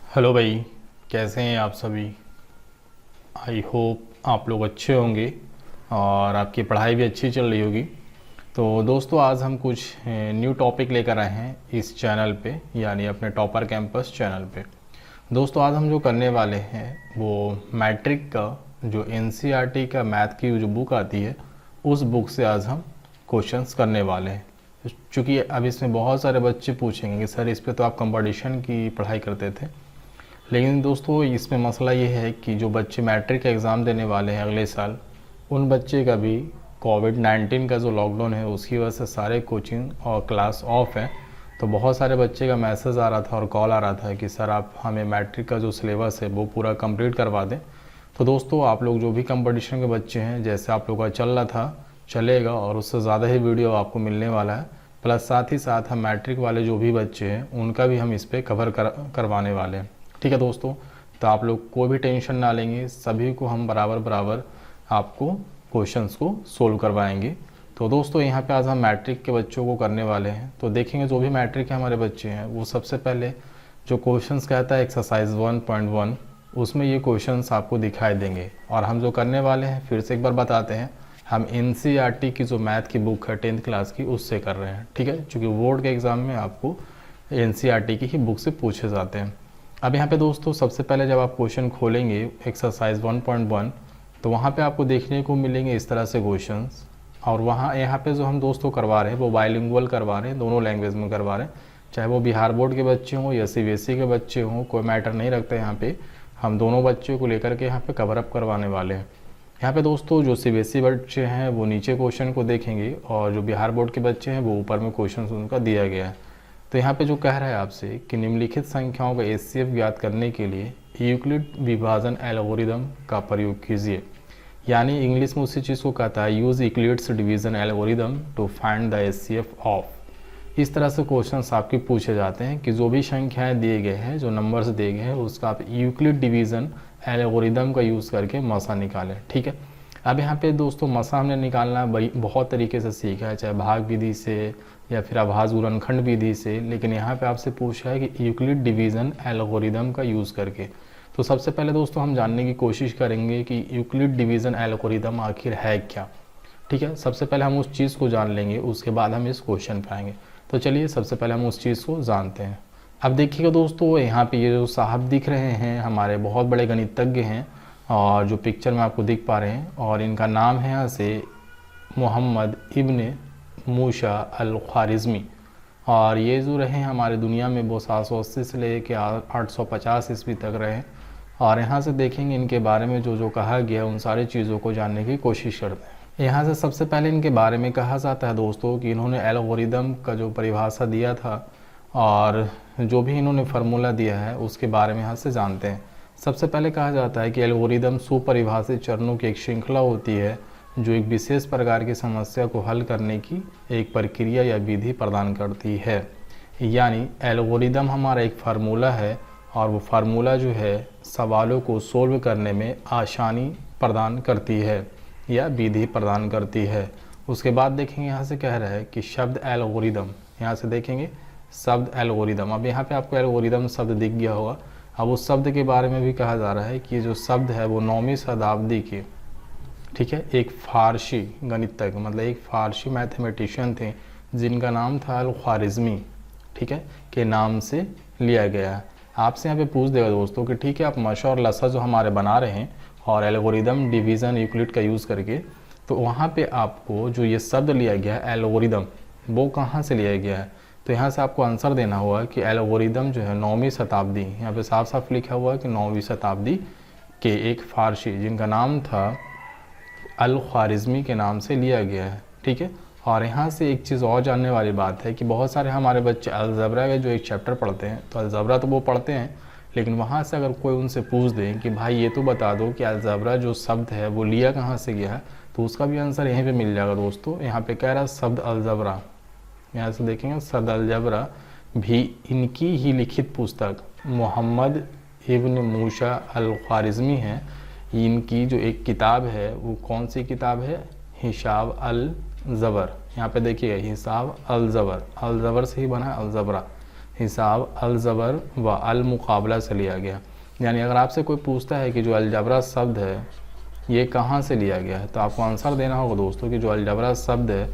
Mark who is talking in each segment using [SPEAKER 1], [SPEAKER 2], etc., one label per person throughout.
[SPEAKER 1] Hello भाई, कैसे हैं आप सभी। आई होप आप लोग अच्छे होंगे और आपकी पढ़ाई भी अच्छी चल रही होगी। तो दोस्तों, आज हम कुछ न्यू टॉपिक लेकर आए हैं इस चैनल पे, यानी अपने टॉपर कैंपस चैनल पे। दोस्तों, आज हम जो करने वाले हैं वो मैट्रिक का जो एनसीईआरटी का मैथ की जो बुक आती है उस बुक से आज हम क्वेश्चंस करने वाले हैं। चूँकि अब इसमें बहुत सारे बच्चे पूछेंगे कि सर इस पे तो आप कंपटीशन की पढ़ाई करते थे, लेकिन दोस्तों इसमें मसला ये है कि जो बच्चे मैट्रिक का एग्ज़ाम देने वाले हैं अगले साल, उन बच्चे का भी कोविड-19 का जो लॉकडाउन है उसकी वजह से सारे कोचिंग और क्लास ऑफ हैं। तो बहुत सारे बच्चे का मैसेज आ रहा था और कॉल आ रहा था कि सर आप हमें मैट्रिक का जो सिलेबस है वो पूरा कंप्लीट करवा दें। तो दोस्तों, आप लोग जो भी कंपटीशन के बच्चे हैं, जैसे आप लोग का चल रहा था चलेगा और उससे ज़्यादा ही वीडियो आपको मिलने वाला है। प्लस साथ ही साथ हम मैट्रिक वाले जो भी बच्चे हैं उनका भी हम इस पर कवर करवाने वाले हैं। ठीक है दोस्तों, तो आप लोग कोई भी टेंशन ना लेंगे, सभी को हम बराबर बराबर आपको क्वेश्चंस को सोल्व करवाएंगे। तो दोस्तों, यहाँ पे आज हम मैट्रिक के बच्चों को करने वाले हैं। तो देखेंगे जो भी मैट्रिक के हमारे बच्चे हैं वो सबसे पहले जो क्वेश्चंस कहता है एक्सरसाइज 1.1, उसमें ये क्वेश्चंस आपको दिखाई देंगे। और हम जो करने वाले हैं फिर से एक बार बताते हैं, हम एनसीईआरटी की जो मैथ की बुक है 10th क्लास की उससे कर रहे हैं। ठीक है, चूँकि बोर्ड के एग्ज़ाम में आपको एनसीईआरटी की ही बुक से पूछे जाते हैं। अब यहाँ पे दोस्तों सबसे पहले जब आप क्वेश्चन खोलेंगे एक्सरसाइज 1.1, तो वहाँ पे आपको देखने को मिलेंगे इस तरह से क्वेश्चंस। और वहाँ यहाँ पे जो हम दोस्तों करवा रहे हैं वो बाइलिंगुअल करवा रहे हैं, दोनों लैंग्वेज में करवा रहे हैं। चाहे वो बिहार बोर्ड के बच्चे हों या सीबीएसई के बच्चे हों, कोई मैटर नहीं रखता। यहाँ पे हम दोनों बच्चों को लेकर के यहाँ पे कवर अप करवाने वाले हैं। यहाँ पे दोस्तों जो सीबीएसई बच्चे हैं वो नीचे क्वेश्चन को देखेंगे और जो बिहार बोर्ड के बच्चे हैं वो ऊपर में क्वेश्चन उनका दिया गया है। तो यहाँ पे जो कह रहा है आपसे कि निम्नलिखित संख्याओं का एचसीएफ ज्ञात करने के लिए यूक्लिड विभाजन एल्गोरिदम का प्रयोग कीजिए। यानी इंग्लिश में उसी चीज़ को कहता है use Euclid's division algorithm to find the HCF of. इस तरह से क्वेश्चंस आपके पूछे जाते हैं कि जो भी संख्याएं दिए गए हैं, जो नंबर्स दिए गए हैं, उसका आप यूक्लिड डिवीज़न एल्गोरिदम का यूज़ करके मसा निकालें। ठीक है, अब यहाँ पे दोस्तों मसा हमने निकालना बहुत तरीके से सीखा है, चाहे भाग विधि से या फिर आभास गुणनखंड विधि से, लेकिन यहाँ पे आपसे पूछा है कि यूक्लिड डिवीज़न एल्गोरिदम का यूज़ करके। तो सबसे पहले दोस्तों हम जानने की कोशिश करेंगे कि यूक्लिड डिवीज़न एल्गोरिदम आखिर है क्या। ठीक है, सबसे पहले हम उस चीज़ को जान लेंगे, उसके बाद हम इस क्वेश्चन पे आएंगे। तो चलिए सबसे पहले हम उस चीज़ को जानते हैं। अब देखिएगा दोस्तों, यहाँ पे ये जो साहब दिख रहे हैं हमारे बहुत बड़े गणितज्ञ हैं, और जो पिक्चर में आपको दिख पा रहे हैं, और इनका नाम है यहाँ से मोहम्मद इब्न मूसा अल ख्वारिज़मी। और ये जो रहे हमारे दुनिया में वो 780 से लेके 850 ईस्वी तक रहे। और यहाँ से देखेंगे इनके बारे में जो जो कहा गया उन सारी चीज़ों को जानने की कोशिश करते हैं। यहाँ से सबसे पहले इनके बारे में कहा जाता है दोस्तों कि इन्होंने एल्गोरिदम का जो परिभाषा दिया था और जो भी इन्होंने फार्मूला दिया है उसके बारे में यहाँ से जानते हैं। सबसे पहले कहा जाता है कि एल्गोरिदम सुपरिभाषित चरणों की एक श्रृंखला होती है जो एक विशेष प्रकार की समस्या को हल करने की एक प्रक्रिया या विधि प्रदान करती है। यानी एल्गोरिदम हमारा एक फार्मूला है और वो फार्मूला जो है सवालों को सोल्व करने में आसानी प्रदान करती है या विधि प्रदान करती है। उसके बाद देखेंगे यहाँ से कह रहा है कि शब्द एल्गोरिदम, यहाँ से देखेंगे शब्द एल्गोरिदम। अब यहाँ पे आपको एल्गोरिदम शब्द दिख गया होगा। अब उस शब्द के बारे में भी कहा जा रहा है कि ये जो शब्द है वो 9वीं शताब्दी के, ठीक है, एक फारसी गणितज्ञ, मतलब एक फारसी मैथमेटिशियन थे जिनका नाम था अल ख्वारिज़मी, ठीक है, के नाम से लिया गया है। आपसे यहाँ पे पूछ देगा दोस्तों कि ठीक है आप मशा और लसा जो हमारे बना रहे हैं और एल्गोरिदम डिवीज़न यूक्लिड का यूज़ करके, तो वहाँ पे आपको जो ये शब्द लिया गया है एल्गोरिदम, वो कहाँ से लिया गया है। तो यहाँ से आपको आंसर देना होगा कि एल्गोरिदम जो है 9वीं शताब्दी, यहाँ पे साफ साफ लिखा हुआ है कि 9वीं शताब्दी के एक फारसी जिनका नाम था अल ख्वारिज़मी के नाम से लिया गया है। ठीक है, और यहाँ से एक चीज़ और जानने वाली बात है कि बहुत सारे हमारे बच्चे अलजबरा के जो एक चैप्टर पढ़ते हैं, तो अलजबरा तो वो पढ़ते हैं, लेकिन वहाँ से अगर कोई उनसे पूछ दे कि भाई ये तो बता दो कि अलजबरा जो शब्द है वो लिया कहाँ से गया है, तो उसका भी आंसर यहीं पे मिल जाएगा दोस्तों। यहाँ पे कह रहा है शब्द अलजबरा, यहाँ से देखेंगे शब्द अलजबरा भी इनकी ही लिखित पुस्तक मोहम्मद इब्न मूसा अल ख्वारिज़मी है। इनकी जो एक किताब है वो कौन सी किताब है, हिसाब अल ज़बर। यहाँ पे देखिए हिसाब अल ज़बर, अल ज़बर से ही बना अलजबरा। हिसाब, अलजबर व अल मुकाबला से लिया गया। यानी अगर आपसे कोई पूछता है कि जो अलजबरा शब्द है ये कहाँ से लिया गया है, तो आपको आंसर देना होगा दोस्तों कि जो अलजबरा शब्द है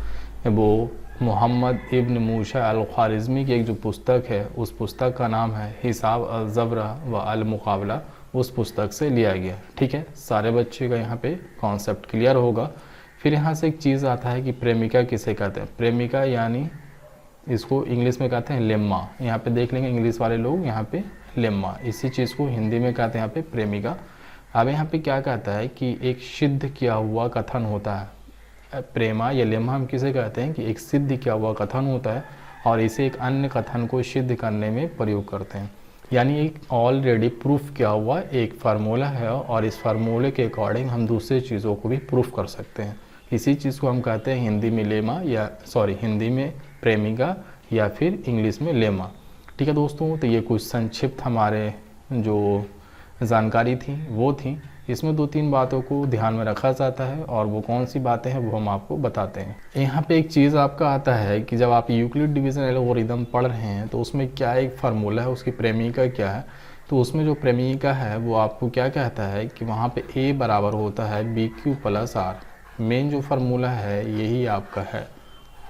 [SPEAKER 1] वो मोहम्मद इब्न मूसा अल ख्वारिज़मी की एक जो पुस्तक है उस पुस्तक का नाम है हिसाब, अलजबरा व अल मुकाबला, उस पुस्तक से लिया गया। ठीक है, सारे बच्चे का यहाँ पे कॉन्सेप्ट क्लियर होगा। फिर यहाँ से एक चीज़ आता है कि प्रेमिका किसे कहते हैं। प्रेमिका यानी इसको इंग्लिश में कहते हैं लेम्मा। यहाँ पे देख लेंगे इंग्लिश वाले लोग यहाँ पे लेम्मा, इसी चीज़ को हिंदी में कहते हैं यहाँ पे प्रेमिका। अब यहाँ पे क्या कहता है कि एक सिद्ध किया हुआ कथन होता है। प्रेमा या लेम्मा हम किसे कहते हैं कि एक सिद्ध किया हुआ कथन होता है और इसे एक अन्य कथन को सिद्ध करने में प्रयोग करते हैं। यानी एक ऑलरेडी प्रूफ किया हुआ एक फार्मूला है और इस फार्मूले के अकॉर्डिंग हम दूसरी चीज़ों को भी प्रूफ कर सकते हैं। इसी चीज़ को हम कहते हैं हिंदी में लेमा या हिंदी में प्रेमिका या फिर इंग्लिश में लेमा। ठीक है दोस्तों, तो ये कुछ संक्षिप्त हमारे जो जानकारी थी वो थी। इसमें 2-3 बातों को ध्यान में रखा जाता है और वो कौन सी बातें हैं वो हम आपको बताते हैं। यहाँ पे एक चीज़ आपका आता है कि जब आप यूक्लिड डिवीज़न एल्गोरिदम पढ़ रहे हैं तो उसमें क्या एक फार्मूला है, उसकी प्रेमिका क्या है। तो उसमें जो प्रेमिका है वो आपको क्या कहता है कि वहाँ पे ए बराबर होता है BQ + R। मेन जो फार्मूला है यही आपका है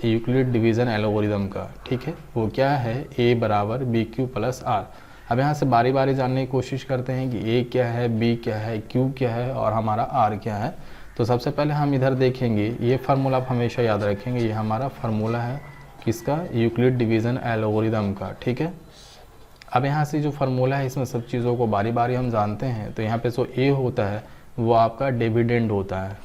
[SPEAKER 1] यूक्लिड डिवीज़न एल्गोरिदम का। ठीक है, वो क्या है, A बराबर BQ + R। अब यहाँ से बारी बारी जानने की कोशिश करते हैं कि A क्या है, B क्या है, Q क्या है और हमारा R क्या है। तो सबसे पहले हम इधर देखेंगे, ये फार्मूला आप हमेशा याद रखेंगे, ये हमारा फार्मूला है किसका, यूक्लिड डिवीज़न एल्गोरिदम का। ठीक है, अब यहाँ से जो फार्मूला है इसमें सब चीज़ों को बारी बारी हम जानते हैं। तो यहाँ पे जो A होता है वो आपका डिविडेंड होता है।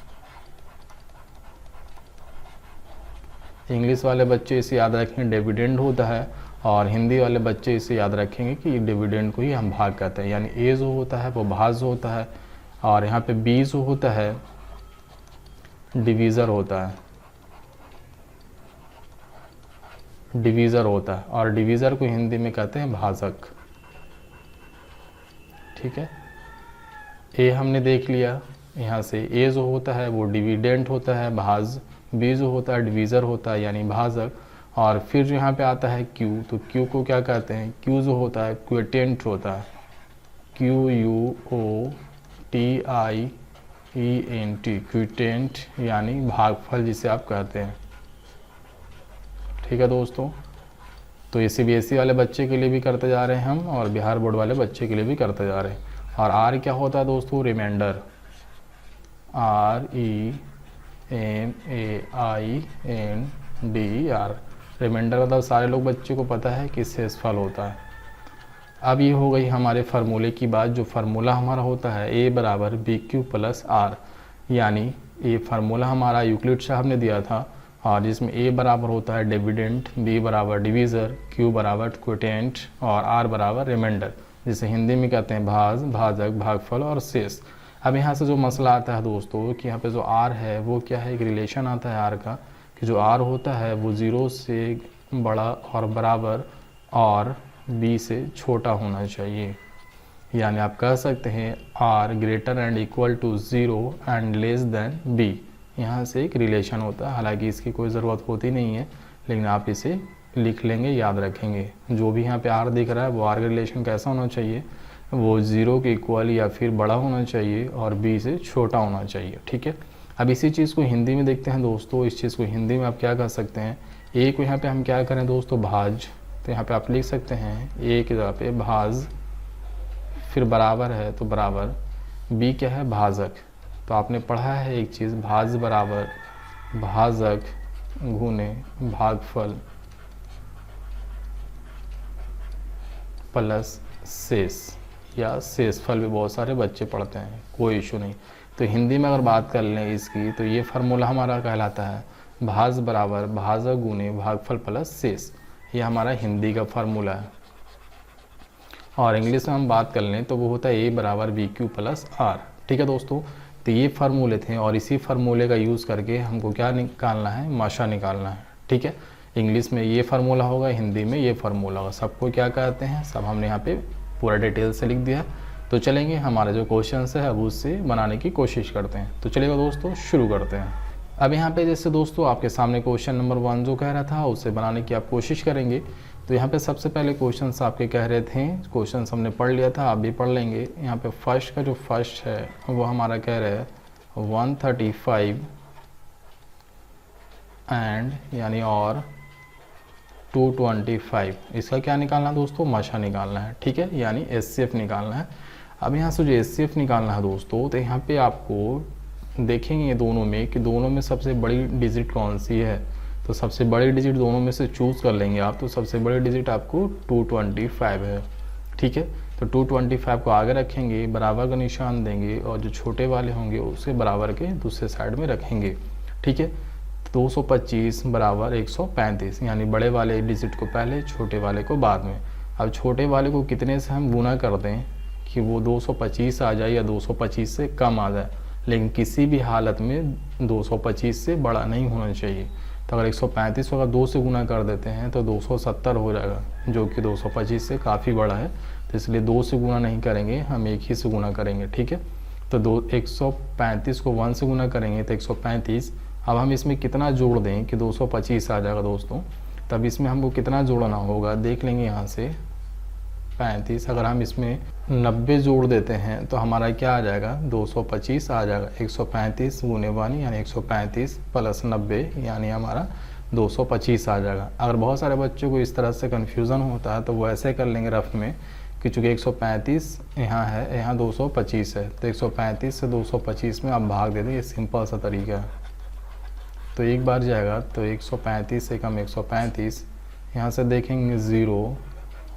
[SPEAKER 1] इंग्लिश वाले बच्चे इसे याद रखेंगे डिविडेंड होता है और हिंदी वाले बच्चे इसे याद रखेंगे कि डिविडेंड को ही हम भाग कहते हैं। यानी ए जो होता है वो भाज्य होता है और यहाँ पे बी जो होता है डिवीज़र होता है, डिवीज़र होता है और डिवीज़र को हिंदी में कहते हैं भाजक। ठीक है, ए हमने देख लिया। यहाँ से ए जो होता है वो डिविडेंड होता है भाज्य, बी जो होता है डिवीज़र होता है यानी भाजक, और फिर जो यहाँ पे आता है क्यू, तो क्यू को क्या कहते हैं, क्यू जो होता है क्विटेंट होता है, QUOTIENT, क्विटेंट यानी भागफल जिसे आप कहते हैं। ठीक है दोस्तों, तो ये CBSE वाले बच्चे के लिए भी करते जा रहे हैं हम और बिहार बोर्ड वाले बच्चे के लिए भी करते जा रहे हैं। और आर क्या होता है दोस्तों, रिमाइंडर, REMAINDER, रिमाइंडर मतलब सारे लोग बच्चों को पता है कि शेषफल होता है। अब ये हो गई हमारे फार्मूले की बात। जो फार्मूला हमारा होता है A बराबर BQ + R, यानी ये फार्मूला हमारा यूक्लिड साहब ने दिया था और जिसमें A बराबर होता है डिविडेंड, B बराबर डिवीज़र, Q बराबर क्विटेंट और R बराबर रिमाइंडर, जिसे हिंदी में कहते हैं भाजक, भागफल और शेष। अब यहाँ से जो मसला आता है दोस्तों कि यहाँ पे जो R है वो क्या है, एक रिलेशन आता है R का कि जो R होता है वो 0 से बड़ा और बराबर और B से छोटा होना चाहिए। यानी आप कह सकते हैं R greater and equal to 0 and less than B। यहाँ से एक रिलेशन होता है, हालांकि इसकी कोई ज़रूरत होती नहीं है लेकिन आप इसे लिख लेंगे, याद रखेंगे। जो भी यहाँ पे R दिख रहा है वो R का रिलेशन कैसा होना चाहिए, वो 0 के इक्वल या फिर बड़ा होना चाहिए और B से छोटा होना चाहिए। ठीक है, अब इसी चीज़ को हिंदी में देखते हैं दोस्तों। इस चीज़ को हिंदी में आप क्या कर सकते हैं, A को यहाँ पे हम क्या करें दोस्तों, भाज, तो यहाँ पे आप लिख सकते हैं A की जगह पे भाज, फिर बराबर है तो बराबर, B क्या है भाजक। तो आपने पढ़ा है एक चीज़, भाज बराबर भाजक गुने भागफल प्लस शेष, या शेषफल भी बहुत सारे बच्चे पढ़ते हैं, कोई इशू नहीं। तो हिंदी में अगर बात कर लें इसकी, तो ये फार्मूला हमारा कहलाता है भाज बराबर भाजक गुने भागफल प्लस शेष। ये हमारा हिंदी का फार्मूला है। और इंग्लिश में हम बात कर लें तो वो होता है A बराबर BQ + R। ठीक है दोस्तों, तो ये फार्मूले थे और इसी फार्मूले का यूज़ करके हमको क्या निकालना है, माशा निकालना है। ठीक है, इंग्लिश में ये फार्मूला होगा, हिंदी में ये फार्मूला होगा। सबको क्या कहते हैं, सब हमने यहाँ पे पूरा डिटेल से लिख दिया। तो चलेंगे हमारा जो क्वेश्चन है अब उससे बनाने की कोशिश करते हैं। तो चलिएगा दोस्तों शुरू करते हैं। अब यहाँ पे जैसे दोस्तों आपके सामने क्वेश्चन नंबर 1 जो कह रहा था उससे बनाने की आप कोशिश करेंगे। तो यहाँ पे सबसे पहले क्वेश्चंस आपके कह रहे थे, क्वेश्चंस हमने पढ़ लिया था, आप भी पढ़ लेंगे। यहाँ पे फर्स्ट का जो फर्स्ट है वो हमारा कह रहे हैं 135 एंड यानी और 225। इसका क्या निकालना है दोस्तों? माशा निकालना है, ठीक है, यानी HCF निकालना है। अब यहाँ से जो HCF निकालना है दोस्तों, तो यहाँ पे आपको देखेंगे दोनों में कि दोनों में सबसे बड़ी डिजिट कौन सी है। तो सबसे बड़ी डिजिट दोनों में से चूज़ कर लेंगे आप। तो सबसे बड़ी डिजिट आपको 225 है, ठीक है। तो 225 को आगे रखेंगे, बराबर का निशान देंगे और जो छोटे वाले होंगे उसे बराबर के दूसरे साइड में रखेंगे, ठीक है। 225 बराबर 135, यानी बड़े वाले डिजिट को पहले, छोटे वाले को बाद में। अब छोटे वाले को कितने से हम गुना कर दें कि वो 225 आ जाए या 225 से कम आ जाए, लेकिन किसी भी हालत में 225 से बड़ा नहीं होना चाहिए। तो अगर 135 को अगर 2 से गुना कर देते हैं तो 270 हो जाएगा, जो कि 225 से काफ़ी बड़ा है। तो इसलिए 2 से गुना नहीं करेंगे, हम एक ही से गुना करेंगे, ठीक है। तो 135 को 1 से गुना करेंगे तो 135। अब हम इसमें कितना जोड़ दें कि 225 आ जाएगा दोस्तों। तब इसमें हमको कितना जोड़ना होगा देख लेंगे। यहाँ से 35, अगर हम इसमें 90 जोड़ देते हैं तो हमारा क्या आ जाएगा? 225 आ जाएगा। 135 गुने 1 यानी 135 प्लस 90 यानी हमारा 225 आ जाएगा। अगर बहुत सारे बच्चों को इस तरह से कन्फ्यूज़न होता है तो वो ऐसे कर लेंगे रफ में कि चूँकि 135 यहाँ है, यहाँ 225 है, तो 135 से 225 में आप भाग दे दें। ये सिंपल सा तरीका है। तो एक बार जाएगा तो 135 से कम 135, यहाँ से देखेंगे 0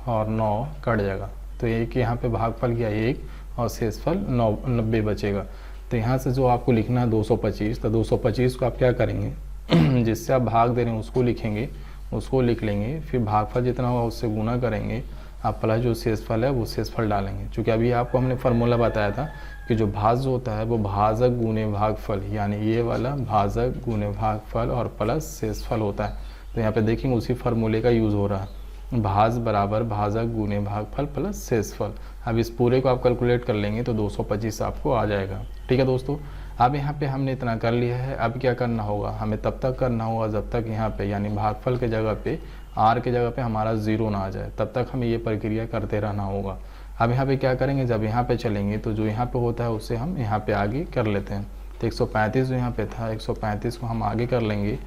[SPEAKER 1] और 9 कट जाएगा। तो एक यहाँ पे भागफल किया 1 और शेषफल 90 बचेगा। तो यहाँ से जो आपको लिखना है 225, तो 225 को आप क्या करेंगे जिससे आप भाग दे रहे हैं उसको लिखेंगे, उसको लिख लेंगे, फिर भागफल जितना होगा उससे गुना करेंगे, आप प्लस जो शेषफल है वो शेषफल डालेंगे। क्योंकि अभी आपको हमने फार्मूला बताया था कि जो भाज्य होता है वो भाजक गुने भागफल, यानी ये वाला भाजक गुने भागफल और प्लस शेषफल होता है। तो यहाँ पे देखेंगे उसी फार्मूले का यूज़ हो रहा है, भाज बराबर भाजक गुने भागफल प्लस शेषफल। अब इस पूरे को आप कैलकुलेट कर लेंगे तो 225 आपको आ जाएगा, ठीक है दोस्तों। अब यहाँ पे हमने इतना कर लिया है। अब क्या करना होगा, हमें तब तक करना होगा जब तक यहाँ पे यानी भागफल के जगह पे r के जगह पे हमारा 0 ना आ जाए, तब तक हमें ये प्रक्रिया करते रहना होगा। अब यहाँ पे क्या करेंगे, जब यहाँ पे चलेंगे तो जो यहाँ पे होता है उससे हम यहाँ पे आगे कर लेते हैं। तो 135 जो यहाँ पे था, 135 को हम आगे कर लेंगे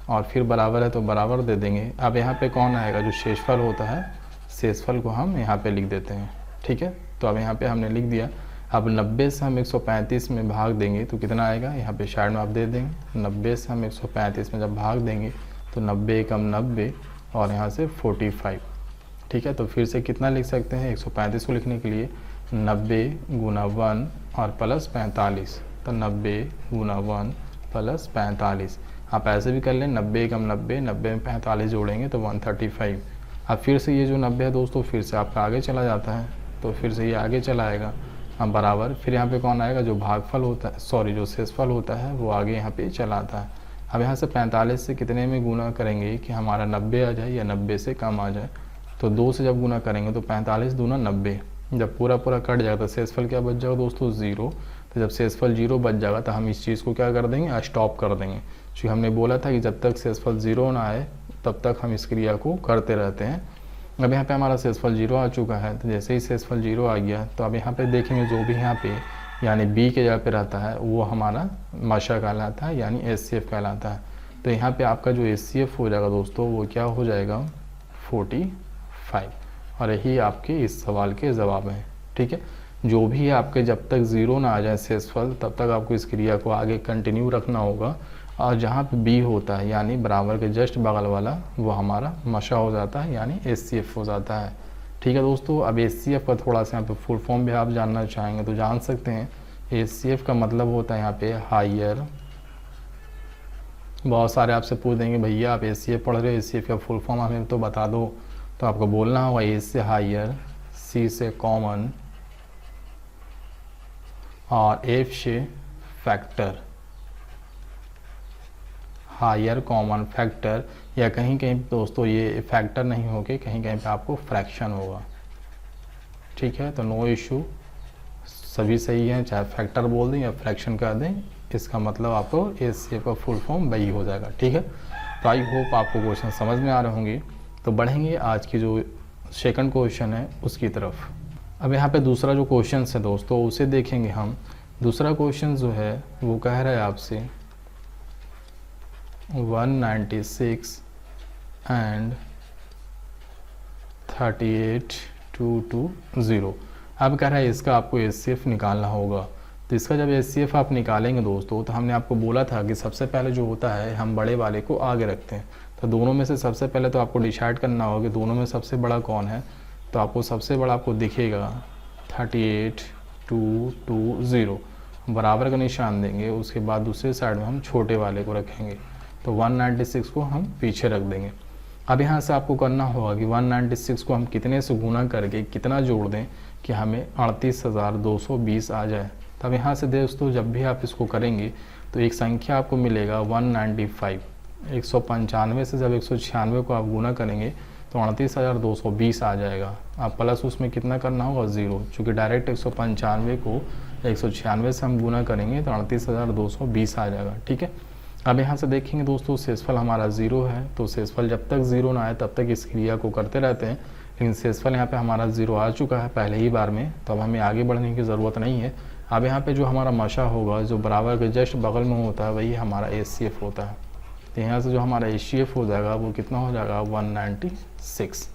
[SPEAKER 1] और फिर बराबर है तो बराबर दे देंगे। अब यहाँ पे कौन आएगा, जो शेषफल होता है, शेषफल को हम यहाँ पे लिख देते हैं, ठीक है। तो अब यहाँ पे हमने लिख दिया। अब 90 से हम 135 में भाग देंगे तो कितना आएगा, यहाँ पे साइड में आप दे देंगे। 90 से हम 135 में जब भाग देंगे तो 90 कम 90 और यहाँ से 45, ठीक है। तो फिर से कितना लिख सकते हैं, 135 को लिखने के लिए 90 गुना 1 और प्लस 45। तो 90 गुना 1 प्लस 45। आप ऐसे भी कर लें, 90 कम 90, 90 में 45 जोड़ेंगे तो 135। अब फिर से ये जो 90 है दोस्तों फिर से आपका आगे चला जाता है, तो फिर से ये आगे चला आएगा। अब बराबर फिर यहाँ पे कौन आएगा, जो भागफल होता है, सॉरी जो शेषफल होता है वो आगे यहाँ पे चला आता है। अब यहाँ से 45 से कितने में गुना करेंगे कि हमारा 90 आ जाए या 90 से कम आ जाए। तो 2 से जब गुना करेंगे तो 45 दूना 90, जब पूरा पूरा कट जाएगा तो शेषफल क्या बच जाएगा दोस्तों, 0। तो जब शेषफल 0 बच जाएगा तो हम इस चीज़ को क्या कर देंगे, स्टॉप कर देंगे। क्योंकि हमने बोला था कि जब तक शेषफल 0 ना आए तब तक हम इस क्रिया को करते रहते हैं। अब यहाँ पे हमारा शेषफल 0 आ चुका है, तो जैसे ही शेषफल 0 आ गया तो अब यहाँ पे देखेंगे जो भी यहाँ पे यानी b के जगह पे रहता है वो हमारा माशा कहलाता है, यानी HCF कहलाता है। तो यहाँ पे आपका जो HCF हो जाएगा दोस्तों वो क्या हो जाएगा, 45। और यही आपके इस सवाल के जवाब हैं, ठीक है। जो भी है आपके जब तक 0 ना आ जाए शेषफल तब तक आपको इस क्रिया को आगे कंटिन्यू रखना होगा। और जहाँ पे b होता है यानी बराबर के जस्ट बगल वाला वो हमारा मशा हो जाता है, यानी HCF हो जाता है, ठीक है दोस्तों। अब HCF का थोड़ा सा यहाँ पे फुल फॉर्म भी आप जानना चाहेंगे तो जान सकते हैं। HCF का मतलब होता है यहाँ पे हायर। बहुत सारे आपसे पूछ देंगे भैया आप HCF पढ़ रहे हो, HCF का फुल फॉर्म हमें तो बता दो। तो आपको बोलना होगा H से हायर, C से कॉमन और F से फैक्टर। हायर, कॉमन, फैक्टर, या कहीं कहीं दोस्तों ये फैक्टर नहीं होके कहीं कहीं पे आपको फ्रैक्शन होगा, ठीक है। तो नो इशू, सभी सही है, चाहे फैक्टर बोल दें या फ्रैक्शन कर दें, इसका मतलब आपको HCF का फुल फॉर्म वही हो जाएगा, ठीक है। तो आई होप आपको क्वेश्चन समझ में आ रहे होंगे। तो बढ़ेंगे आज की जो सेकंड क्वेश्चन है उसकी तरफ। अब यहाँ पे दूसरा जो क्वेश्चन है दोस्तों उसे देखेंगे हम। दूसरा क्वेश्चन जो है वो कह रहा है आपसे 196 एंड 38,220। अब कह रहा है इसका आपको HCF निकालना होगा। तो इसका जब HCF आप निकालेंगे दोस्तों, तो हमने आपको बोला था कि सबसे पहले जो होता है हम बड़े वाले को आगे रखते हैं। तो दोनों में से सबसे पहले तो आपको डिसाइड करना होगा कि दोनों में सबसे बड़ा कौन है। तो आपको सबसे बड़ा आपको दिखेगा 38,220, बराबर का निशान देंगे। उसके बाद दूसरे साइड में हम छोटे वाले को रखेंगे, तो 196 को हम पीछे रख देंगे। अब यहाँ से आपको करना होगा कि 196 को हम कितने से गुना करके कितना जोड़ दें कि हमें 38,220 आ जाए। तब यहाँ से दोस्तों जब भी आप इसको करेंगे तो एक संख्या आपको मिलेगा 195। 195 से जब 196 को आप गुना करेंगे तो 38,220 आ जाएगा। आप प्लस उसमें कितना करना होगा 0, चूँकि डायरेक्ट 195 को 196 से हम गुना करेंगे तो 38,220 आ जाएगा। ठीक है, अब यहाँ से देखेंगे दोस्तों शेषफल हमारा 0 है। तो शेषफल जब तक 0 ना आए तब तक इस क्रिया को करते रहते हैं, लेकिन शेषफल यहाँ पे हमारा 0 आ चुका है पहले ही बार में, तो अब हमें आगे बढ़ने की ज़रूरत नहीं है। अब यहाँ पे जो हमारा मशा होगा जो बराबर के जस्ट बगल में होता है वही हमारा HCF होता है। तो यहाँ से जो हमारा HCF हो जाएगा वो कितना हो जाएगा 196।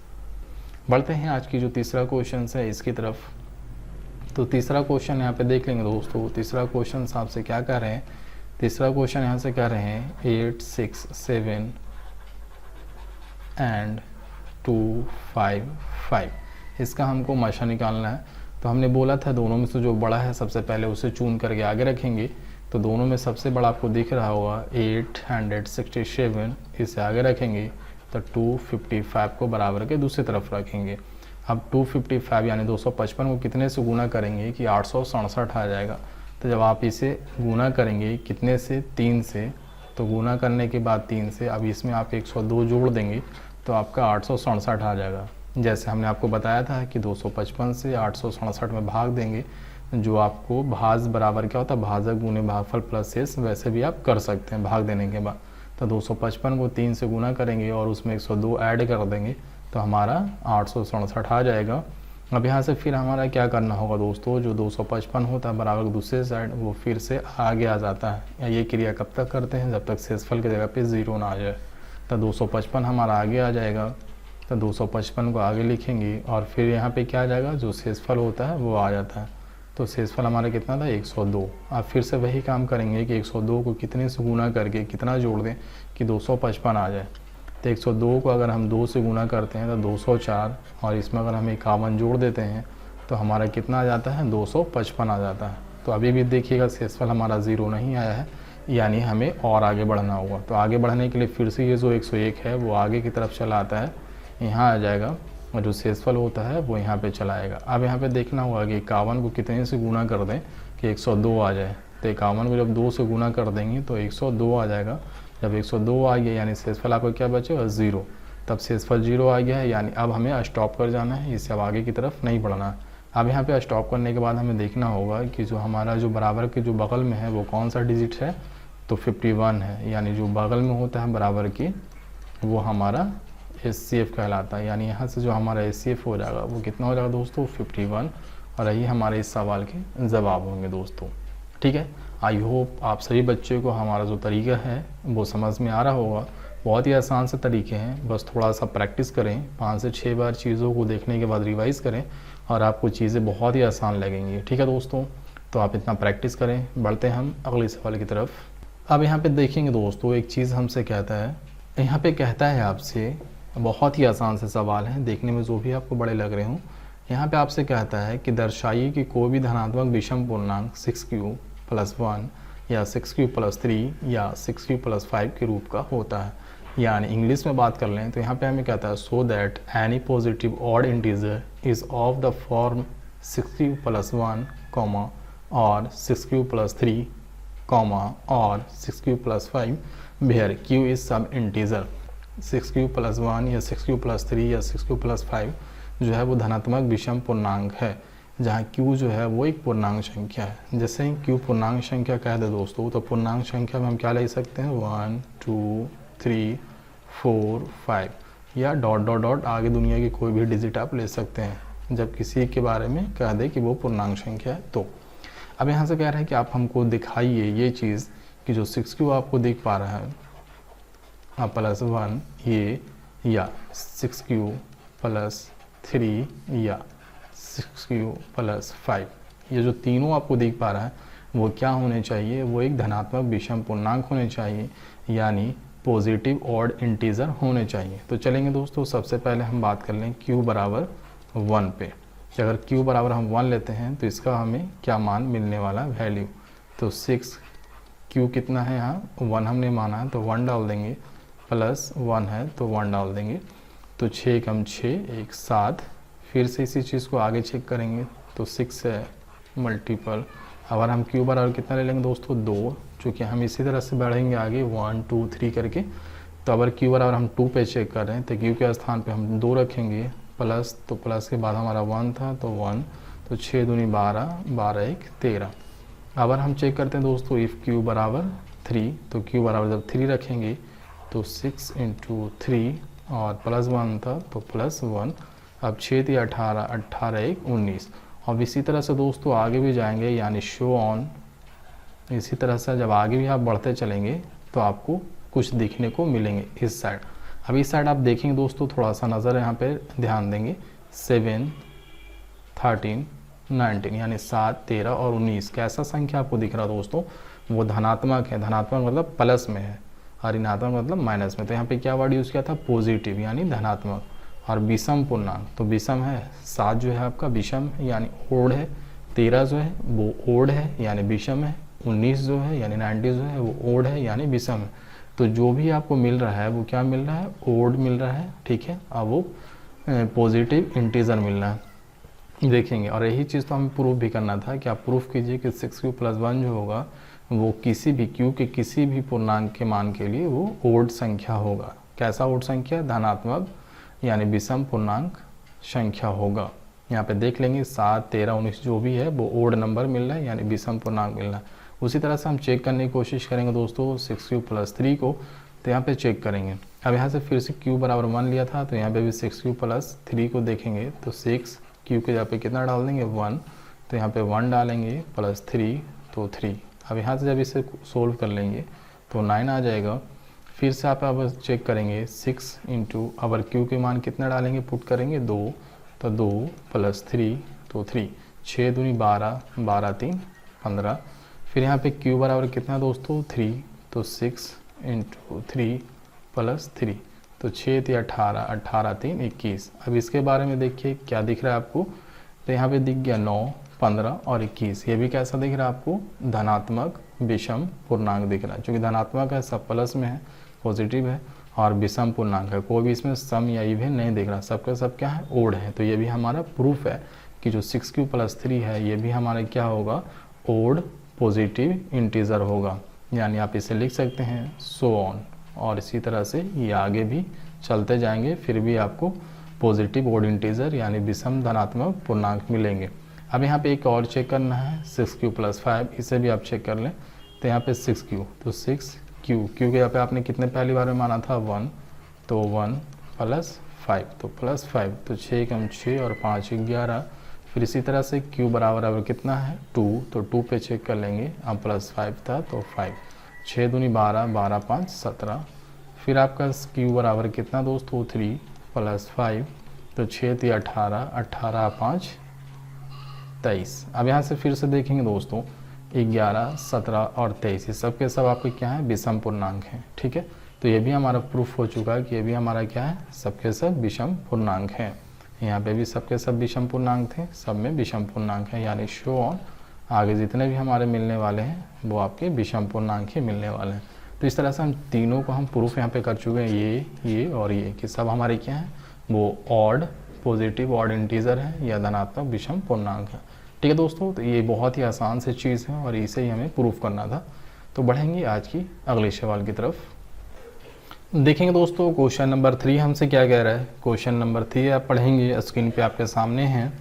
[SPEAKER 1] बढ़ते हैं आज की जो तीसरा क्वेश्चन है इसकी तरफ। तो तीसरा क्वेश्चन यहाँ पे देख लेंगे दोस्तों। तीसरा क्वेश्चन आपसे क्या कह रहे हैं, तीसरा क्वेश्चन यहाँ से कह रहे हैं 867 एंड 255। इसका हमको मशा निकालना है। तो हमने बोला था दोनों में से जो बड़ा है सबसे पहले उसे चुन करके आगे रखेंगे। तो दोनों में सबसे बड़ा आपको दिख रहा होगा 867, इसे आगे रखेंगे तो 255 को बराबर के दूसरी तरफ रखेंगे। अब 255 यानी 255 को कितने से गुना करेंगे कि 867 आ जाएगा। तो जब आप इसे गुना करेंगे कितने से 3 से, तो गुना करने के बाद 3 से अब इसमें आप 102 जोड़ देंगे तो आपका 867 आ जाएगा। जैसे हमने आपको बताया था कि 255 से 867 में भाग देंगे, जो आपको भाज बराबर क्या होता है भाजक गुने भागफल प्लस शेष, वैसे भी आप कर सकते हैं भाग देने के बाद। तो 255 को 3 से गुना करेंगे और उसमें 102 ऐड कर देंगे तो हमारा 867 आ जाएगा। अब यहाँ से फिर हमारा क्या करना होगा दोस्तों, जो 255 होता है बराबर दूसरे साइड वो फिर से आगे आ जाता है। ये क्रिया कब तक करते हैं, जब तक शेषफल की जगह पे 0 ना आ जाए। तो 255 हमारा आगे आ जाएगा, तो 255 को आगे लिखेंगे और फिर यहाँ पे क्या आ जाएगा, जो शेषफल होता है वो आ जाता है। तो शेषफल हमारा कितना था 102। आप फिर से वही काम करेंगे कि 102 को कितने से गुना करके कितना जोड़ दें कि 255 आ जाए। तो 102 को अगर हम 2 से गुना करते हैं तो 204, और इसमें अगर हम 51 जोड़ देते हैं तो हमारा कितना आ जाता है 255 आ जाता है। तो अभी भी देखिएगा शेषफल हमारा 0 नहीं आया है, यानी हमें और आगे बढ़ना होगा। तो आगे बढ़ने के लिए फिर से ये जो 101 है वो आगे की तरफ चला आता है, यहाँ आ जाएगा, और जो शेषफल होता है वो यहाँ पे चला आएगा। अब यहाँ पे देखना होगा कि 51 को कितने से गुना कर दें कि 102 आ जाए। तो 51 को जब 2 से गुना कर देंगे तो 102 आ जाएगा। जब 102 आ गया यानी शेषफल आपको क्या बचेगा 0। तब शेषफल 0 आ गया है, यानी अब हमें स्टॉप कर जाना है, इससे अब आगे की तरफ नहीं बढ़ना है। अब यहाँ पे स्टॉप करने के बाद हमें देखना होगा कि जो हमारा जो बराबर के जो बगल में है वो कौन सा डिजिट है, तो 51 है। यानी जो बगल में होता है बराबर की वो हमारा HCF कहलाता है। यानी यहाँ से जो हमारा HCF हो जाएगा वो कितना हो जाएगा दोस्तों 51, और यही हमारे इस सवाल के जवाब होंगे दोस्तों। ठीक है, आई होप आप सभी बच्चों को हमारा जो तरीका है वो समझ में आ रहा होगा। बहुत ही आसान से तरीके हैं, बस थोड़ा सा प्रैक्टिस करें, 5 से 6 बार चीज़ों को देखने के बाद रिवाइज़ करें और आपको चीज़ें बहुत ही आसान लगेंगी। ठीक है दोस्तों, तो आप इतना प्रैक्टिस करें। बढ़ते हैं हम अगले सवाल की तरफ। अब यहाँ पे देखेंगे दोस्तों, एक चीज़ हमसे कहता है, यहाँ पे कहता है आपसे, बहुत ही आसान से सवाल है, देखने में जो भी आपको बड़े लग रहे हों। यहाँ पे आपसे कहता है कि दर्शाइए कि कोई भी धनात्मक विषम पूर्णांक 6q + 1 या 6q + 3 या 6q + 5 के रूप का होता है। यानी इंग्लिश में बात कर लें तो यहाँ पे हमें कहता है so that any positive odd integer is of the form 6q + 1, और 6q + 3, और 6q + 5 where q is some integer. 6q + 1 या 6q + 3 या 6q + 5 जो है वो धनात्मक विषम पूर्णांक है, जहाँ q जो है वो एक पूर्णांक संख्या है। जैसे ही q पूर्णांक संख्या कह दे दोस्तों, तो पूर्णांक संख्या में हम क्या ले सकते हैं 1 2 3 4 5। या डॉट डॉट डॉट आगे दुनिया की कोई भी डिजिट आप ले सकते हैं जब किसी के बारे में कह दे कि वो पूर्णांक संख्या है तो। अब यहाँ से कह रहा है कि आप हमको दिखाइए ये चीज़ कि जो 6q आपको दिख पा रहा है +1 ये, या 6q + 3 या 6q + 5, ये जो तीनों आपको दिख पा रहा है वो क्या होने चाहिए, वो एक धनात्मक विषम पूर्णांक होने चाहिए, यानी पॉजिटिव ऑड इंटीजर होने चाहिए। तो चलेंगे दोस्तों, सबसे पहले हम बात कर लें q बराबर 1 पे। अगर q बराबर हम 1 लेते हैं तो इसका हमें क्या मान मिलने वाला वैल्यू, तो 6q कितना है, यहाँ 1 हमने माना है तो 1 डाल देंगे, +1 है तो 1 डाल देंगे, तो 6 कम 6 1 7। फिर से इसी चीज़ को आगे चेक करेंगे तो 6 है मल्टीपल, अगर हम q बराबर कितना ले लेंगे दोस्तों 2, चूँकि हम इसी तरह से बढ़ेंगे आगे 1 2 3 करके, तो अगर q बराबर हम 2 पे चेक कर रहे हैं तो q के स्थान पे हम 2 रखेंगे, प्लस, तो प्लस के बाद हमारा 1 था तो 1, तो 6 दूनी 12, 12 1 13। अगर हम चेक करते हैं दोस्तों इफ़ q बराबर 3, तो q बराबर जब 3 रखेंगे तो 6 × 3 और +1 था तो +1, अब 6 थी 18, 18 1 19। अब इसी तरह से दोस्तों आगे भी जाएंगे, यानी शो ऑन, इसी तरह से जब आगे भी आप बढ़ते चलेंगे तो आपको कुछ दिखने को मिलेंगे इस साइड। अब इस साइड आप देखेंगे दोस्तों, थोड़ा सा नज़र यहाँ पे ध्यान देंगे, 7 13 19, यानी 7 13 और 19 कैसा संख्या आपको दिख रहा है दोस्तों, वो धनात्मक है। धनात्मक मतलब प्लस में है और ऋणात्मक मतलब माइनस में। तो यहाँ पे क्या वर्ड यूज़ किया था, पॉजिटिव यानी धनात्मक। और विषम पूर्णांक, तो विषम है, 7 जो है आपका विषम है यानी ओड है, 13 जो है वो ओड है यानी विषम है, 19 जो है यानी 90 जो है वो ओड है यानी विषम है। तो जो भी आपको मिल रहा है वो क्या मिल रहा है, ओड मिल रहा है, ठीक है। अब वो पॉजिटिव इंटीजर मिल रहा है, देखेंगे। और यही चीज़ तो हमें प्रूफ भी करना था कि आप प्रूफ कीजिए कि 6q + 1 जो होगा वो किसी भी q के किसी भी पूर्णांक के मान के लिए वो ओड संख्या होगा। कैसा ओड संख्या, धनात्मक यानी विषम पूर्णांक संख्या होगा। यहाँ पे देख लेंगे 7 13 19 जो भी है वो ओड नंबर मिल रहा है यानी विषम पूर्णांक मिल रहा है। उसी तरह से हम चेक करने की कोशिश करेंगे दोस्तों 6q + 3 को, तो यहाँ पे चेक करेंगे। अब यहाँ से फिर से q बराबर 1 लिया था तो यहाँ पे भी 6q + 3 को देखेंगे तो 6q के यहाँ पे कितना डाल देंगे 1, तो यहाँ पे 1 डालेंगे +3 तो 3। अब यहाँ से जब इसे सोल्व कर लेंगे तो 9 आ जाएगा। फिर से आप अब चेक करेंगे 6 × अगर q के मान कितना डालेंगे, पुट करेंगे 2, तो 2 + 3 तो 3, 6 दूनी 12, 12 3 15। फिर यहाँ पे q बराबर कितना दोस्तों 3, तो 6 × 3 + 3, तो 6 थी 18, 18 3 21। अब इसके बारे में देखिए क्या दिख रहा है आपको, तो यहाँ पे दिख गया 9 15 और 21। ये भी कैसा दिख रहा है आपको, धनात्मक विषम पूर्णांक दिख रहा है। क्योंकि धनात्मक है, सब प्लस में है, पॉजिटिव है, और विषम पूर्णांक है, कोई भी इसमें सम या इवन नहीं दिख रहा, सबके सब क्या है, ओड है। तो ये भी हमारा प्रूफ है कि जो 6q + 3 है ये भी हमारा क्या होगा, ओड पॉजिटिव इंटीजर होगा। यानी आप इसे लिख सकते हैं सो ऑन, और इसी तरह से ये आगे भी चलते जाएंगे, फिर भी आपको पॉजिटिव ओड इंटीजर यानी विषम धनात्मक पूर्णांक मिलेंगे। अब यहाँ पे एक और चेक करना है 6q + 5, इसे भी आप चेक कर लें। तो यहाँ पे 6q, तो 6q के यहाँ पे आपने कितने पहली बार में माना था 1, तो 1 + 5, तो +5, तो 6 कम 6 और 5 11। फिर इसी तरह से q बराबर कितना है 2, तो 2 पे चेक कर लेंगे, अब +5 था तो 5, 6 दूनी 12, 12 5 17। फिर आपका q बराबर कितना दोस्तों 3 + 5, तो 6 थी 18, 18 5 23। अब यहाँ से फिर से देखेंगे दोस्तों 11 17 और 23, ये सब के सब आपके क्या है, विषम पूर्णांक हैं, ठीक है। तो ये भी हमारा प्रूफ हो चुका है कि ये भी हमारा क्या है, सबके सब विषम पूर्णांक हैं। यहाँ पे भी सबके सब विषम पूर्णांक थे, सब में विषम पूर्णांक है, यानी शो ऑन आगे जितने भी हमारे मिलने वाले हैं वो आपके विषम पूर्णांक ही मिलने वाले हैं। तो इस तरह से हम तीनों को हम प्रूफ यहाँ पे कर चुके हैं, ये और ये, कि सब हमारे क्या है, वो ऑड पॉजिटिव ऑड इंटीजर है या धनात्मक विषम पूर्णांक है। ठीक है दोस्तों, तो ये बहुत ही आसान से चीज़ है और इसे ही हमें प्रूफ करना था। तो बढ़ेंगे आज की अगले सवाल की तरफ। देखेंगे दोस्तों क्वेश्चन नंबर 3 हमसे क्या कह रहा है। क्वेश्चन नंबर 3 आप पढ़ेंगे, स्क्रीन पे आपके सामने हैं।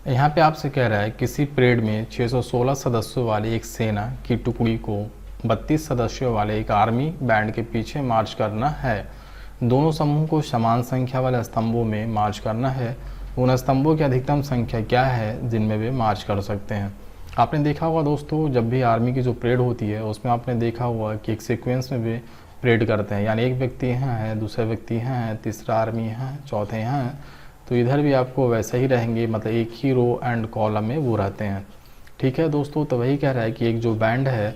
[SPEAKER 1] यहाँ पे आपसे कह रहा है किसी परेड में 616 सदस्यों वाली एक सेना की टुकड़ी को 32 सदस्यों वाले एक आर्मी बैंड के पीछे मार्च करना है। दोनों समूह को समान संख्या वाले स्तंभों में मार्च करना है। उन स्तंभों की अधिकतम संख्या क्या है जिनमें वे मार्च कर सकते हैं। आपने देखा होगा दोस्तों, जब भी आर्मी की जो परेड होती है उसमें आपने देखा होगा कि एक सीक्वेंस में वे परेड करते हैं, यानी एक व्यक्ति यहाँ है, दूसरा व्यक्ति यहाँ है, तीसरा आर्मी यहाँ है, चौथे यहाँ है। तो इधर भी आपको वैसे ही रहेंगे, मतलब एक ही रो एंड कॉलम में वो रहते हैं। ठीक है दोस्तों, तो वही कह रहा है कि एक जो बैंड है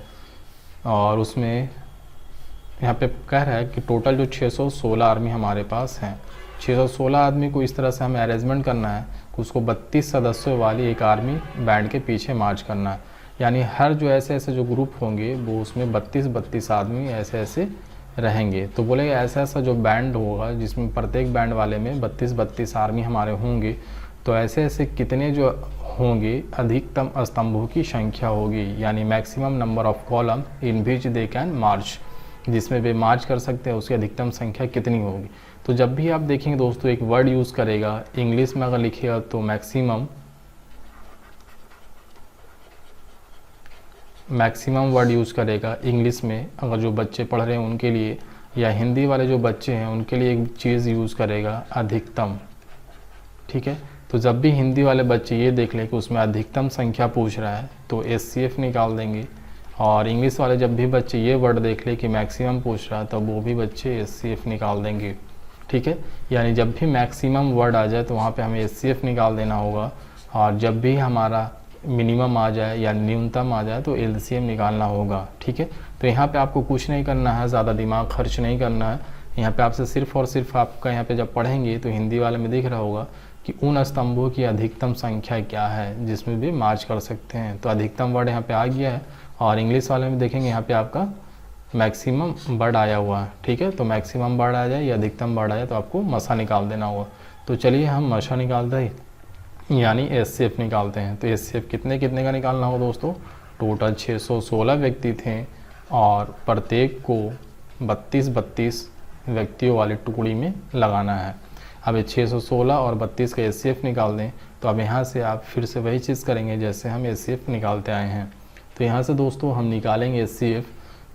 [SPEAKER 1] और उसमें यहाँ पे कह रहा है कि टोटल जो 616 आर्मी हमारे पास हैं, 616 आदमी को इस तरह से हमें अरेंजमेंट करना है कि उसको 32 सदस्यों वाली एक आर्मी बैंड के पीछे मार्च करना है। यानी हर जो ऐसे ऐसे जो ग्रुप होंगे वो उसमें 32 आदमी ऐसे ऐसे रहेंगे। तो बोलेगा ऐसा ऐसा जो बैंड होगा जिसमें प्रत्येक बैंड वाले में 32 आर्मी हमारे होंगे, तो ऐसे ऐसे कितने जो होंगे अधिकतम स्तंभों की संख्या होगी, यानी maximum number of column in which they can march, जिसमें वे मार्च कर सकते हैं उसकी अधिकतम संख्या कितनी होगी। तो जब भी आप देखेंगे दोस्तों एक वर्ड यूज़ करेगा इंग्लिश में, अगर लिखिएगा तो मैक्सिमम वर्ड यूज़ करेगा इंग्लिश में, अगर जो बच्चे पढ़ रहे हैं उनके लिए, या हिंदी वाले जो बच्चे हैं उनके लिए एक चीज़ यूज़ करेगा अधिकतम। ठीक है, तो जब भी हिंदी वाले बच्चे ये देख लें कि उसमें अधिकतम संख्या पूछ रहा है तो SCF निकाल देंगे, और इंग्लिश वाले जब भी बच्चे ये वर्ड देख ले कि मैक्सिमम पूछ रहा है तो वो भी बच्चे SCF निकाल देंगे। ठीक है, यानी जब भी मैक्सिमम वर्ड आ जाए तो वहाँ पे हमें SCF निकाल देना होगा, और जब भी हमारा मिनिमम आ जाए या न्यूनतम आ जाए तो LCM निकालना होगा। ठीक है, तो यहाँ पे आपको कुछ नहीं करना है, ज़्यादा दिमाग खर्च नहीं करना है। यहाँ पे आपसे सिर्फ और सिर्फ आपका यहाँ पे जब पढ़ेंगे तो हिंदी वाले में दिख रहा होगा कि उन स्तंभों की अधिकतम संख्या क्या है जिसमें भी मार्च कर सकते हैं। तो अधिकतम वर्ड यहाँ पे आ गया है, और इंग्लिश वाले में देखेंगे यहाँ पे आपका मैक्सिमम वर्ड आया हुआ है। ठीक है, तो मैक्सिमम वर्ड आ जाए या अधिकतम वर्ड आ जाए तो आपको मसा निकाल देना होगा। तो चलिए हम मसा निकालते हैं, यानी SCF निकालते हैं। तो SCF कितने कितने का निकालना होगा दोस्तों, टोटल 616 व्यक्ति थे और प्रत्येक को 32 व्यक्तियों वाली टुकड़ी में लगाना है। अब ये 616 और 32 का SCF निकाल दें, तो अब यहाँ से आप फिर से वही चीज़ करेंगे जैसे हम SCF निकालते आए हैं। तो यहाँ से दोस्तों हम निकालेंगे SCF।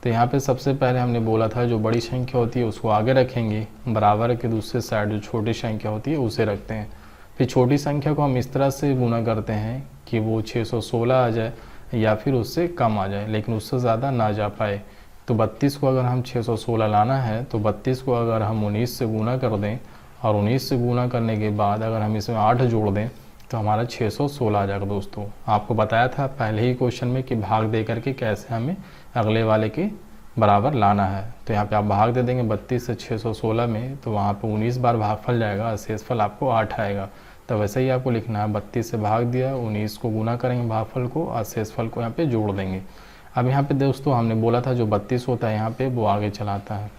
[SPEAKER 1] तो यहाँ पे सबसे पहले हमने बोला था जो बड़ी संख्या होती है उसको आगे रखेंगे, बराबर के दूसरे साइड जो छोटी संख्या होती है उसे रखते हैं। फिर छोटी संख्या को हम इस तरह से गुना करते हैं कि वो 616 आ जाए या फिर उससे कम आ जाए, लेकिन उससे ज़्यादा ना जा पाए। तो 32 को अगर हम 616 लाना है तो 32 को अगर हम 19 से गुना कर दें, और 19 से गुना करने के बाद अगर हम इसमें 8 जोड़ दें तो हमारा 616 आ जाएगा। दोस्तों आपको बताया था पहले ही क्वेश्चन में कि भाग दे करके कैसे हमें अगले वाले के बराबर लाना है। तो यहाँ पे आप भाग दे देंगे 32 से 616 में, तो वहाँ पे 19 बार भागफल जाएगा और शेषफल आपको 8 आएगा। तो वैसे ही आपको लिखना है 32 से भाग दिया, 19 को गुना करेंगे भागफल को और शेषफल को यहाँ पे जोड़ देंगे। अब यहाँ पे दोस्तों हमने बोला था जो 32 होता है यहाँ पे वो आगे चलाता है,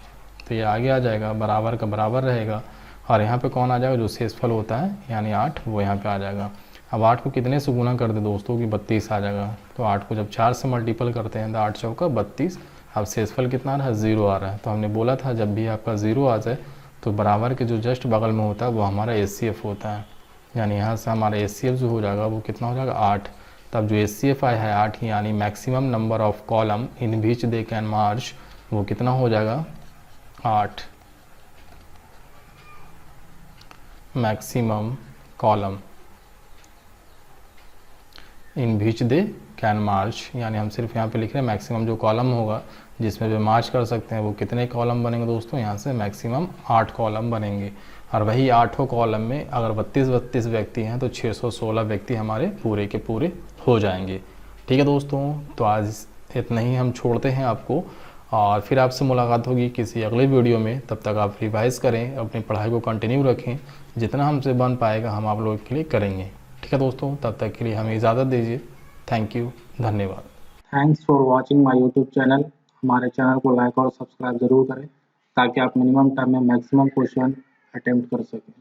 [SPEAKER 1] तो ये आगे आ जाएगा, बराबर का बराबर रहेगा, और यहाँ पे कौन आ जाएगा जो शेषफल होता है यानी 8 वो यहाँ पे आ जाएगा। अब 8 को कितने से गुना कर दे दोस्तों कि 32 आ जाएगा। तो 8 को जब 4 से मल्टीपल करते हैं तो 8 चौका 32। अब शेषफल कितना आ रहा है, 0 आ रहा है। तो हमने बोला था जब भी आपका 0 आ जाए तो बराबर के जो जस्ट बगल में होता है वो हमारा SCF होता है, यानी यहाँ से हमारा SCF जो हो जाएगा वो कितना हो जाएगा 8। तब जो SCF आया है 8, यानी maximum number of column in which they can march, वो कितना हो जाएगा 8। Maximum column in which they can march, यानी हम सिर्फ यहाँ पे लिख रहे हैं मैक्सिमम जो कॉलम होगा जिसमें वे मार्च कर सकते हैं वो कितने कॉलम बनेंगे दोस्तों, यहाँ से मैक्सिमम 8 कॉलम बनेंगे। और वही 8 कॉलम में अगर 32 व्यक्ति हैं तो 616 व्यक्ति हमारे पूरे के पूरे हो जाएंगे। ठीक है दोस्तों, तो आज इतना ही हम छोड़ते हैं आपको, और फिर आपसे मुलाकात होगी किसी अगले वीडियो में। तब तक आप रिवाइज़ करें, अपनी पढ़ाई को कंटिन्यू रखें, जितना हमसे बन पाएगा हम आप लोगों के लिए करेंगे। ठीक है दोस्तों, तब तक के लिए हमें इजाज़त दीजिए। थैंक यू, धन्यवाद।
[SPEAKER 2] Thanks for watching my YouTube channel. हमारे चैनल को लाइक और सब्सक्राइब जरूर करें ताकि आप मिनिमम टाइम में मैक्सिमम क्वेश्चन अटेम्प्ट कर सकें।